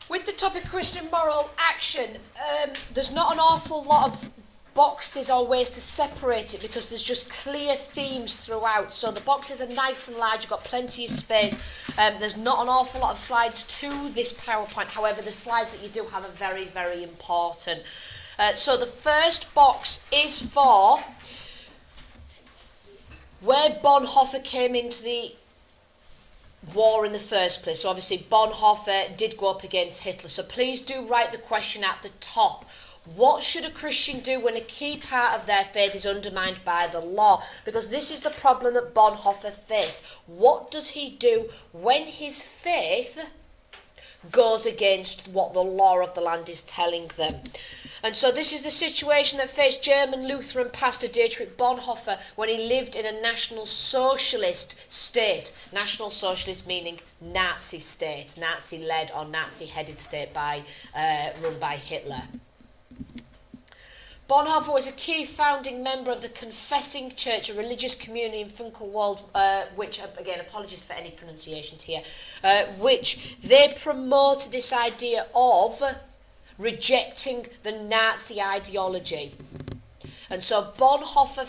With the topic of Christian moral action, there's not an awful lot of boxes or ways to separate it because there's just clear themes throughout. So the boxes are nice and large, you've got plenty of space. There's not an awful lot of slides to this PowerPoint. However, the slides that you do have are very, very important. So the first box is for where Bonhoeffer came into the war in the first place. So obviously Bonhoeffer did go up against Hitler. So please do write the question at the top. What should a Christian do when a key part of their faith is undermined by the law? Because this is the problem that Bonhoeffer faced. What does he do when his faith goes against what the law of the land is telling them? And so this is the situation that faced German Lutheran pastor Dietrich Bonhoeffer when he lived in a National Socialist state. National Socialist meaning Nazi state, Nazi-led or Nazi-headed state run by Hitler. Bonhoeffer was a key founding member of the Confessing Church, a religious community in Funchal-Wald, which, again, apologies for any pronunciations here, which they promoted this idea of rejecting the Nazi ideology. And so Bonhoeffer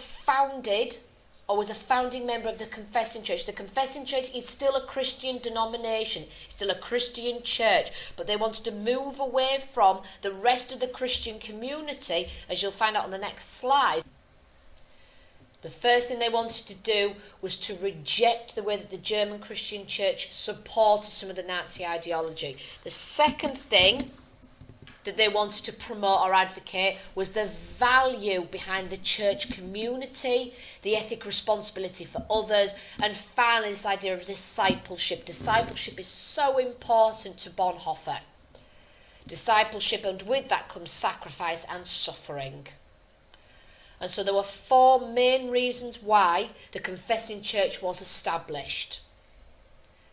was a founding member of the Confessing Church. The Confessing Church is still a Christian denomination, it's still a Christian church, but they wanted to move away from the rest of the Christian community, as you'll find out on the next slide. The first thing they wanted to do was to reject the way that the German Christian church supported some of the Nazi ideology. The second thing that they wanted to promote or advocate was the value behind the church community, the ethic responsibility for others, and finally this idea of discipleship. Discipleship is so important to Bonhoeffer. Discipleship, and with that comes sacrifice and suffering. And so there were four main reasons why the Confessing Church was established.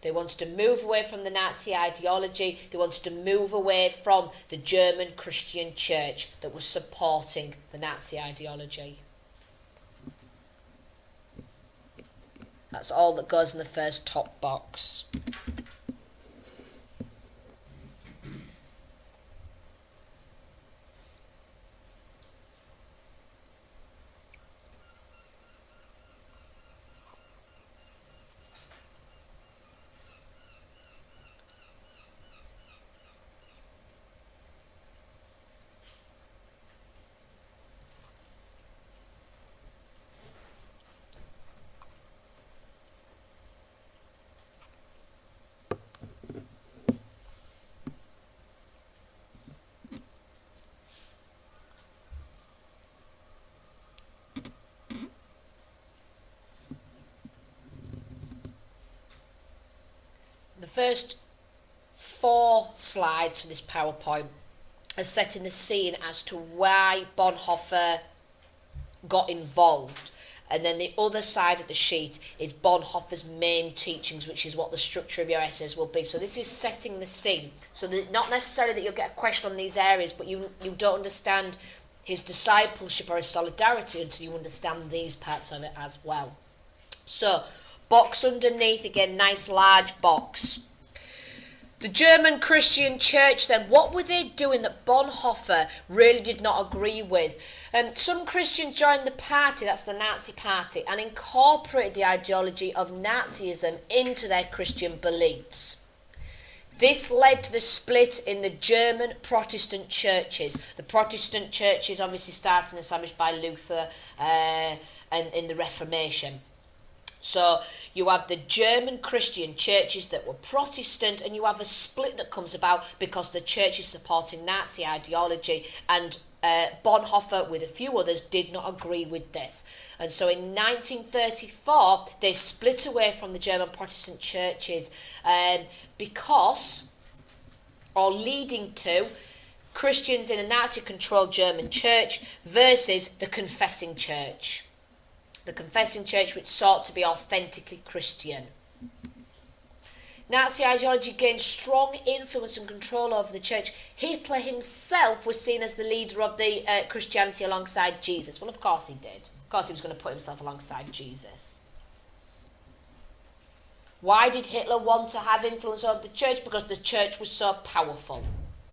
They wanted to move away from the Nazi ideology. They wanted to move away from the German Christian church that was supporting the Nazi ideology. That's all that goes in the first top box. The first 4 slides for this PowerPoint are setting the scene as to why Bonhoeffer got involved. And then the other side of the sheet is Bonhoeffer's main teachings, which is what the structure of your essays will be. So this is setting the scene. So that not necessarily that you'll get a question on these areas, but you don't understand his discipleship or his solidarity until you understand these parts of it as well. So, box underneath, again, nice large box. The German Christian church then, what were they doing that Bonhoeffer really did not agree with? Some Christians joined the party, that's the Nazi party, and incorporated the ideology of Nazism into their Christian beliefs. This led to the split in the German Protestant churches. The Protestant churches obviously started and established by Luther and in the Reformation. So you have the German Christian churches that were Protestant, and you have a split that comes about because the church is supporting Nazi ideology, and Bonhoeffer, with a few others, did not agree with this. And so in 1934, they split away from the German Protestant churches leading to Christians in a Nazi-controlled German church versus the Confessing Church. The Confessing Church, which sought to be authentically Christian. Nazi ideology gained strong influence and control over the church. Hitler himself was seen as the leader of the Christianity alongside Jesus. Well, of course he did. Of course he was going to put himself alongside Jesus. Why did Hitler want to have influence over the church? Because the church was so powerful.